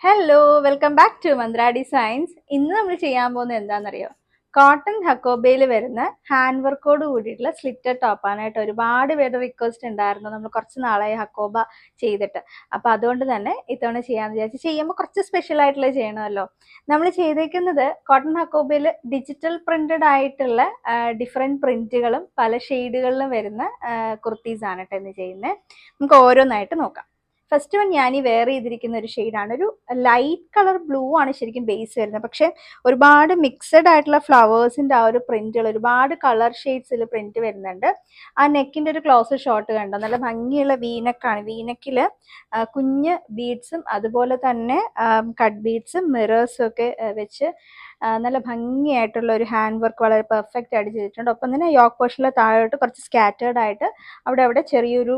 Hello welcome back to Mantra Designs. ഇന്ന് നമ്മൾ ചെയ്യാൻ പോകുന്നത് എന്താണെന്നറിയോ? കോട്ടൺ ഹക്കോബയിൽ വരുന്ന ഹാൻഡ് വർക്കോട് കൂടിയിട്ടുള്ള സ്ലിറ്റഡ് ടോപ്പാനായിട്ട് ഒരുപാട് പേരുടെ റിക്വസ്റ്റ് ഉണ്ടായിരുന്നു. നമ്മൾ കുറച്ച് നാളായി ഹക്കോബ ചെയ്തിട്ട്. അപ്പോൾ അതുകൊണ്ട് തന്നെ ഇത്തവണ ചെയ്യാമെന്ന് വിചാരിച്ച്. ചെയ്യുമ്പോൾ കുറച്ച് സ്പെഷ്യൽ ആയിട്ടുള്ള ചെയ്യണമല്ലോ. നമ്മൾ ചെയ്തേക്കുന്നത് കോട്ടൺ ഹക്കോബയിൽ ഡിജിറ്റൽ പ്രിന്റഡ് ആയിട്ടുള്ള ഡിഫറെൻറ്റ് പ്രിന്റുകളും പല ഷെയ്ഡുകളിലും വരുന്ന കുർത്തീസാണ് കേട്ടോ ഇന്ന് ചെയ്യുന്നത്. നമുക്ക് ഓരോന്നായിട്ട് നോക്കാം. ഫസ്റ്റ് വൺ ഞാൻ ഈ വെയർ ചെയ്തിരിക്കുന്ന ഒരു ഷെയ്ഡാണ്. ഒരു ലൈറ്റ് കളർ ബ്ലൂ ആണ് ശരിക്കും ബേസ് വരുന്നത്. പക്ഷെ ഒരുപാട് മിക്സഡ് ആയിട്ടുള്ള ഫ്ലവേഴ്സിന്റെ ആ ഒരു പ്രിന്റുകൾ, ഒരുപാട് കളർ ഷെയ്ഡ്സിൽ പ്രിന്റ് വരുന്നുണ്ട്. ആ നെക്കിന്റെ ഒരു ക്ലോസ് ഷോട്ട് കണ്ടോ? നല്ല ഭംഗിയുള്ള വീനക്കാണ്. വീനക്കില് കുഞ്ഞ് ബീഡ്സും അതുപോലെ തന്നെ കട്ട് ബീഡ്സും മിറേഴ്സും ഒക്കെ വെച്ച് നല്ല ഭംഗിയായിട്ടുള്ള ഒരു ഹാൻഡ് വർക്ക് വളരെ പെർഫെക്റ്റ് ആയിട്ട് ചെയ്തിട്ടുണ്ട്. ഒപ്പം തന്നെ യോക്ക് പോർഷനിലെ താഴോട്ട് കുറച്ച് സ്കാറ്റേർഡ് ആയിട്ട് അവിടെ ചെറിയൊരു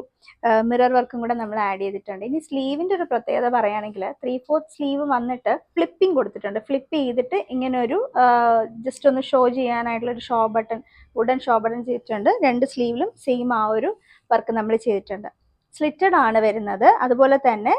മിറർ വർക്കും കൂടെ നമ്മൾ ആഡ് ചെയ്തിട്ടുണ്ട്. ഇനി സ്ലീവിന്റെ ഒരു പ്രത്യേകത പറയുകയാണെങ്കിൽ 3/4 സ്ലീവ് വന്നിട്ട് ഫ്ലിപ്പിംഗ് കൊടുത്തിട്ടുണ്ട്. ഫ്ലിപ്പ് ചെയ്തിട്ട് ഇങ്ങനെ ഒരു ജസ്റ്റ് ഒന്ന് ഷോ ചെയ്യാനായിട്ടുള്ള ഒരു show button, wooden show button ചെയ്തിട്ടുണ്ട്. രണ്ട് സ്ലീവിലും സെയിം ആ ഒരു വർക്ക് നമ്മൾ ചെയ്തിട്ടുണ്ട്. സ്ലിറ്റഡ് ആണ് വരുന്നത്. അതുപോലെ തന്നെ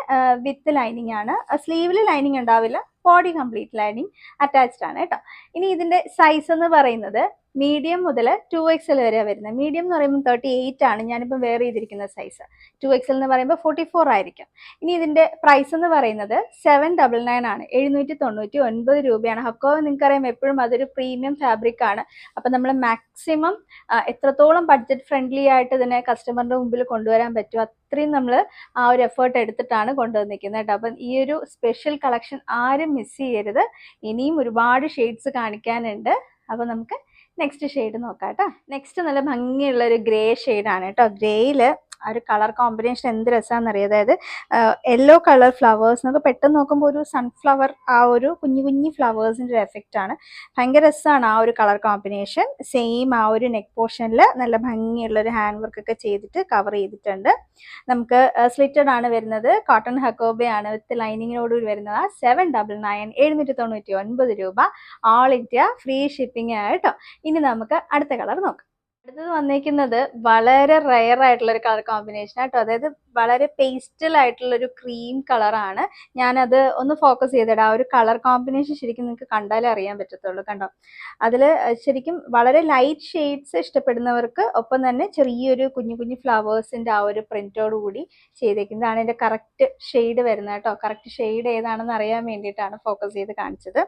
വിത്ത് ലൈനിങ് ആണ്. സ്ലീവിൽ ലൈനിങ് ഉണ്ടാവില്ല, ബോഡി കംപ്ലീറ്റ് ലൈനിങ് അറ്റാച്ച്ഡ് ആണ് കേട്ടോ. ഇനി ഇതിന്റെ സൈസ് എന്ന് പറയുന്നത് മീഡിയം മുതൽ 2XL വരെ വരുന്നത്. മീഡിയം എന്ന് പറയുമ്പോൾ 38 ആണ് ഞാനിപ്പോൾ വെയർ ചെയ്തിരിക്കുന്ന സൈസ്. 2XL എന്ന് പറയുമ്പോൾ 44 ആയിരിക്കും. ഇനി ഇതിന്റെ പ്രൈസ് എന്ന് പറയുന്നത് 799 ആണ്. 799 രൂപയാണ്. ഹക്കോ നിങ്ങൾക്കറിയാം എപ്പോഴും അതൊരു പ്രീമിയം ഫാബ്രിക് ആണ്. അപ്പം നമ്മൾ മാക്സിമം എത്രത്തോളം ബഡ്ജറ്റ് ഫ്രണ്ട്ലി ആയിട്ട് ഇതിനെ കസ്റ്റമറിന്റെ മുമ്പിൽ കൊണ്ടുവരാൻ പറ്റുമോ അത്രയും നമ്മൾ ആ ഒരു എഫേർട്ട് എടുത്തിട്ടാണ് കൊണ്ടുവന്നിരിക്കുന്നത് കേട്ടോ. അപ്പം ഈ ഒരു സ്പെഷ്യൽ കളക്ഷൻ ആരും മിസ് ചെയ്യരുത്. ഇനിയും ഒരുപാട് ഷെയ്ഡ്സ് കാണിക്കാനുണ്ട്. അപ്പോൾ നമുക്ക് നെക്സ്റ്റ് ഷെയ്ഡ് നോക്കാം കേട്ടോ. നെക്സ്റ്റ് നല്ല ഭംഗിയുള്ള ഒരു ഗ്രേ ഷെയ്ഡാണ് കേട്ടോ. ഗ്രേയില് ആ ഒരു കളർ കോമ്പിനേഷൻ എന്ത് രസമാണെന്നറിയാം. അതായത് യെല്ലോ കളർ ഫ്ലവേഴ്സ്, നമുക്ക് പെട്ടെന്ന് നോക്കുമ്പോൾ ഒരു സൺഫ്ലവർ, ആ ഒരു കുഞ്ഞു കുഞ്ഞു ഫ്ലവേഴ്സിൻ്റെ ഒരു എഫക്റ്റ് ആണ്. ഭയങ്കര രസമാണ് ആ ഒരു കളർ കോമ്പിനേഷൻ. സെയിം ആ ഒരു നെക്ക് പോർഷനിൽ നല്ല ഭംഗിയുള്ള ഒരു ഹാൻഡ് വർക്ക് ഒക്കെ ചെയ്തിട്ട് കവർ ചെയ്തിട്ടുണ്ട്. നമുക്ക് സ്ലിറ്റഡ് ആണ് വരുന്നത്. കോട്ടൺ ഹക്കോബയാണ് വിത്ത് ലൈനിങ്ങിനോടുകൂടി വരുന്നത്. 799, 799 രൂപ. ഓൾ ഇന്ത്യ ഫ്രീ ഷിപ്പിംഗ് ആയിട്ടോ. ഇനി നമുക്ക് അടുത്ത കളർ നോക്കാം. അടുത്തത് വന്നേക്കുന്നത് വളരെ റെയർ ആയിട്ടുള്ള ഒരു കളർ കോമ്പിനേഷൻ ആട്ടോ. അതായത് വളരെ പേസ്റ്റൽ ആയിട്ടുള്ള ഒരു ക്രീം കളറാണ്. ഞാനത് ഒന്ന് ഫോക്കസ് ചെയ്തിടാം. ആ ഒരു കളർ കോമ്പിനേഷൻ ശരിക്കും നിങ്ങൾക്ക് കണ്ടാലേ അറിയാൻ പറ്റത്തുള്ളൂ. കണ്ടോ? അതിൽ ശരിക്കും വളരെ ലൈറ്റ് ഷെയ്ഡ്സ് ഇഷ്ടപ്പെടുന്നവർക്ക്, ഒപ്പം തന്നെ ചെറിയൊരു കുഞ്ഞു കുഞ്ഞു ഫ്ലവേഴ്സിന്റെ ആ ഒരു പ്രിന്റോട് കൂടി ചെയ്തേക്കുന്നതാണ് ഇതിന്റെ കറക്റ്റ് ഷെയ്ഡ് വരുന്നത് കേട്ടോ. കറക്റ്റ് ഷെയ്ഡ് ഏതാണെന്ന് അറിയാൻ വേണ്ടിയിട്ടാണ് ഫോക്കസ് ചെയ്ത് കാണിച്ചത്.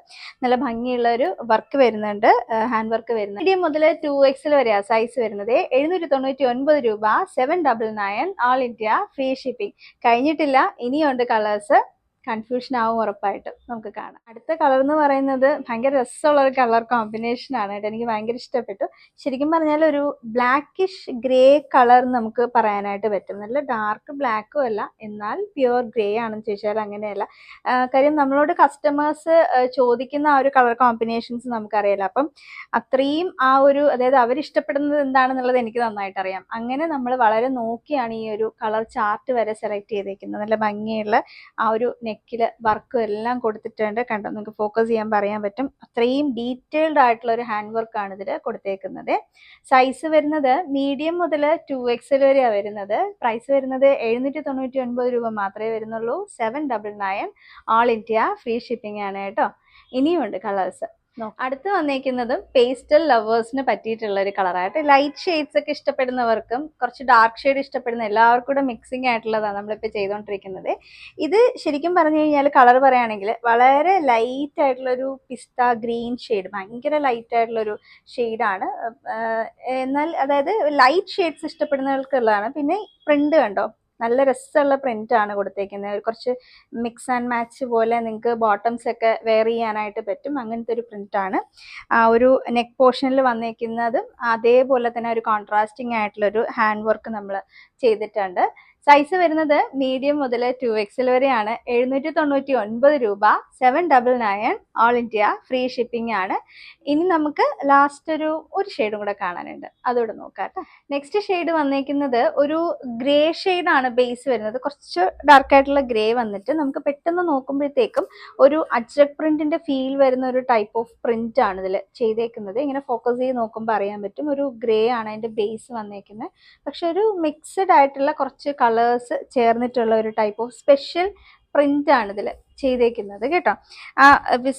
നല്ല ഭംഗിയുള്ള ഒരു വർക്ക് വരുന്നുണ്ട്, ഹാൻഡ് വർക്ക് വരുന്നുണ്ട്. മീഡിയം മുതൽ 2XL വരെയാണ് സൈസ് വരുന്നത്. 799 രൂപ. 799, ഓൾ ഇന്ത്യ ഫ്രീ ഷിപ്പിംഗ്. കഴിഞ്ഞിട്ടില്ല, ഇനിയുണ്ട് കളേഴ്സ്. കൺഫ്യൂഷൻ ആവും ഉറപ്പായിട്ടും. നമുക്ക് കാണാം. അടുത്ത കളർ എന്ന് പറയുന്നത് ഭയങ്കര രസമുള്ള ഒരു കളർ കോമ്പിനേഷൻ ആണ് കേട്ടോ. എനിക്ക് ഭയങ്കര ഇഷ്ടപ്പെട്ടു. ശരിക്കും പറഞ്ഞാൽ ഒരു ബ്ലാക്കിഷ് ഗ്രേ കളർ നമുക്ക് പറയാനായിട്ട് പറ്റും. നല്ല ഡാർക്ക് ബ്ലാക്കും അല്ല, എന്നാൽ പ്യുവർ ഗ്രേ ആണെന്ന് ചോദിച്ചാൽ അങ്ങനെയല്ല. കാര്യം നമ്മളോട് കസ്റ്റമേഴ്സ് ചോദിക്കുന്ന ആ ഒരു കളർ കോമ്പിനേഷൻസ് നമുക്കറിയാലോ. അപ്പം അത്രയും ആ ഒരു, അതായത് അവരിഷ്ടപ്പെടുന്നത് എന്താണെന്നുള്ളത് എനിക്ക് നന്നായിട്ട് അറിയാം. അങ്ങനെ നമ്മൾ വളരെ നോക്കിയാണ് ഈ ഒരു കളർ ചാർട്ട് വരെ സെലക്ട് ചെയ്തേക്കുന്നത്. നല്ല ഭംഗിയുള്ള ആ ഒരു നെക്കിൽ വർക്കും എല്ലാം കൊടുത്തിട്ടുണ്ട്. കണ്ടോ? നിങ്ങൾക്ക് ഫോക്കസ് ചെയ്യാൻ പറയാൻ പറ്റും. അത്രയും ഡീറ്റെയിൽഡ് ആയിട്ടുള്ള ഒരു ഹാൻഡ് വർക്കാണ് ഇതിൽ കൊടുത്തേക്കുന്നത്. സൈസ് വരുന്നത് മീഡിയം മുതൽ 2XL വരെയാണ് വരുന്നത്. പ്രൈസ് വരുന്നത് 799 രൂപ മാത്രമേ വരുന്നുള്ളൂ. 799, ഓൾ ഇന്ത്യ ഫ്രീ ഷിപ്പിംഗ് ആണ് കേട്ടോ. ഇനിയുണ്ട് കളേഴ്സ്. അടുത്ത് വന്നേക്കുന്നതും പേസ്റ്റൽ ലവേഴ്സിന് പറ്റിയിട്ടുള്ള ഒരു കളറായിട്ട്. ലൈറ്റ് ഷെയ്ഡ്സ് ഒക്കെ ഇഷ്ടപ്പെടുന്നവർക്കും കുറച്ച് ഡാർക്ക് ഷെയ്ഡ് ഇഷ്ടപ്പെടുന്ന എല്ലാവർക്കും കൂടെ മിക്സിംഗ് ആയിട്ടുള്ളതാണ് നമ്മളിപ്പോൾ ചെയ്തുകൊണ്ടിരിക്കുന്നത്. ഇത് ശരിക്കും പറഞ്ഞു കഴിഞ്ഞാൽ കളർ പറയുകയാണെങ്കിൽ വളരെ ലൈറ്റ് ആയിട്ടുള്ളൊരു പിസ്ത ഗ്രീൻ ഷെയ്ഡ്, ഭയങ്കര ലൈറ്റ് ആയിട്ടുള്ളൊരു ഷെയ്ഡാണ്. എന്നാൽ അതായത് ലൈറ്റ് ഷെയ്ഡ്സ് ഇഷ്ടപ്പെടുന്നവർക്കുള്ളതാണ്. പിന്നെ പ്രിന്റ് കണ്ടോ? നല്ല രസമുള്ള പ്രിന്റ് ആണ് കൊടുത്തേക്കുന്നത്. കുറച്ച് മിക്സ് ആൻഡ് മാച്ച് പോലെ നിങ്ങൾക്ക് ബോട്ടംസ് ഒക്കെ വെയർ ചെയ്യാനായിട്ട് പറ്റും. അങ്ങനത്തെ ഒരു പ്രിന്റ് ആണ്. ആ ഒരു നെക്ക് പോർഷനിൽ വന്നേക്കുന്നതും അതേപോലെ തന്നെ ഒരു കോൺട്രാസ്റ്റിംഗ് ആയിട്ടുള്ളൊരു ഹാൻഡ് വർക്ക് നമ്മൾ ചെയ്തിട്ടുണ്ട്. സൈസ് വരുന്നത് മീഡിയം മുതൽ 2XL വരെയാണ്. 799 രൂപ. 799, ഓൾ ഇന്ത്യ ഫ്രീ ഷിപ്പിംഗ് ആണ്. ഇനി നമുക്ക് ലാസ്റ്റ് ഒരു ഷെയ്ഡും കൂടെ കാണാനുണ്ട്, അതോടെ നോക്കാം കേട്ടോ. നെക്സ്റ്റ് ഷെയ്ഡ് വന്നേക്കുന്നത് ഒരു ഗ്രേ ഷെയ്ഡാണ് ബേസ് വരുന്നത്. കുറച്ച് ഡാർക്ക് ആയിട്ടുള്ള ഗ്രേ വന്നിട്ട് നമുക്ക് പെട്ടെന്ന് നോക്കുമ്പോഴത്തേക്കും ഒരു അജ്രക് പ്രിന്റിന്റെ ഫീൽ വരുന്ന ഒരു ടൈപ്പ് ഓഫ് പ്രിന്റ് ആണ് ഇതിൽ ചെയ്തേക്കുന്നത്. ഇങ്ങനെ ഫോക്കസ് ചെയ്ത് നോക്കുമ്പോൾ അറിയാൻ പറ്റും. ഒരു ഗ്രേ ആണ് അതിന്റെ ബേസ് വന്നേക്കുന്നത്. പക്ഷെ ഒരു മിക്സഡ് ആയിട്ടുള്ള കുറച്ച് കളേഴ്സ് ചേർന്നിട്ടുള്ള ഒരു ടൈപ്പ് ഓഫ് സ്പെഷ്യൽ പ്രിന്റ് ആണ് ഇതിൽ ചെയ്തേക്കുന്നത് കേട്ടോ. ആ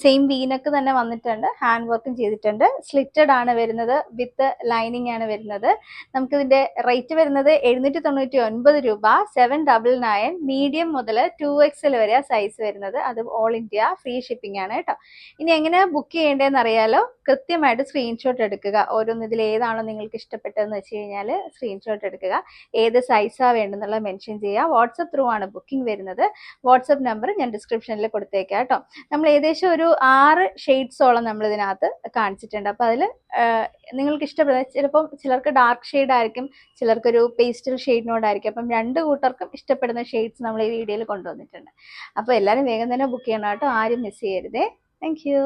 സെയിം വീനക്ക് തന്നെ വന്നിട്ടുണ്ട്, ഹാൻഡ് വർക്കും ചെയ്തിട്ടുണ്ട്. സ്ലിറ്റഡ് ആണ് വരുന്നത്, വിത്ത് ലൈനിങ് ആണ് വരുന്നത്. നമുക്കിതിന്റെ റേറ്റ് വരുന്നത് 799 രൂപ. 799. മീഡിയം മുതൽ 2XL വരെ സൈസ് വരുന്നത്. അത് ഓൾ ഇന്ത്യ ഫ്രീ ഷിപ്പിംഗ് ആണ് കേട്ടോ. ഇനി എങ്ങനെയാ ബുക്ക് ചെയ്യേണ്ടതെന്ന് അറിയാലോ? കൃത്യമായിട്ട് സ്ക്രീൻഷോട്ട് എടുക്കുക. ഓരോന്ന് ഇതിൽ ഏതാണോ നിങ്ങൾക്ക് ഇഷ്ടപ്പെട്ടതെന്ന് വെച്ച് കഴിഞ്ഞാൽ സ്ക്രീൻഷോട്ട് എടുക്കുക. ഏത് സൈസാണ് വേണ്ടെന്നുള്ളത് മെൻഷൻ ചെയ്യുക. വാട്സപ്പ് ത്രൂ ആണ് ബുക്കിംഗ് വരുന്നത്. വാട്സപ്പ് നമ്പർ ഞാൻ ഡിസ്ക്രിപ്ഷനിൽ കൊടുത്തേക്കാം കേട്ടോ. നമ്മൾ ഏകദേശം ഒരു 6 ഷെയ്ഡ്സോളം നമ്മൾ ഇതിനകത്ത് കാണിച്ചിട്ടുണ്ട്. അപ്പോൾ അതിൽ നിങ്ങൾക്ക് ഇഷ്ടപ്പെടുന്ന, ചിലപ്പം ചിലർക്ക് ഡാർക്ക് ഷെയ്ഡ് ആയിരിക്കും, ചിലർക്കൊരു പേസ്റ്റൽ ഷെയ്ഡിനോടായിരിക്കും. അപ്പം 2 കൂട്ടർക്കും ഇഷ്ടപ്പെടുന്ന ഷെയ്ഡ്സ് നമ്മൾ ഈ വീഡിയോയിൽ കൊണ്ടുവന്നിട്ടുണ്ട്. അപ്പോൾ എല്ലാവരും വേഗം തന്നെ ബുക്ക് ചെയ്യണം കേട്ടോ, ആരും മിസ് ചെയ്യരുതേ. Thank you.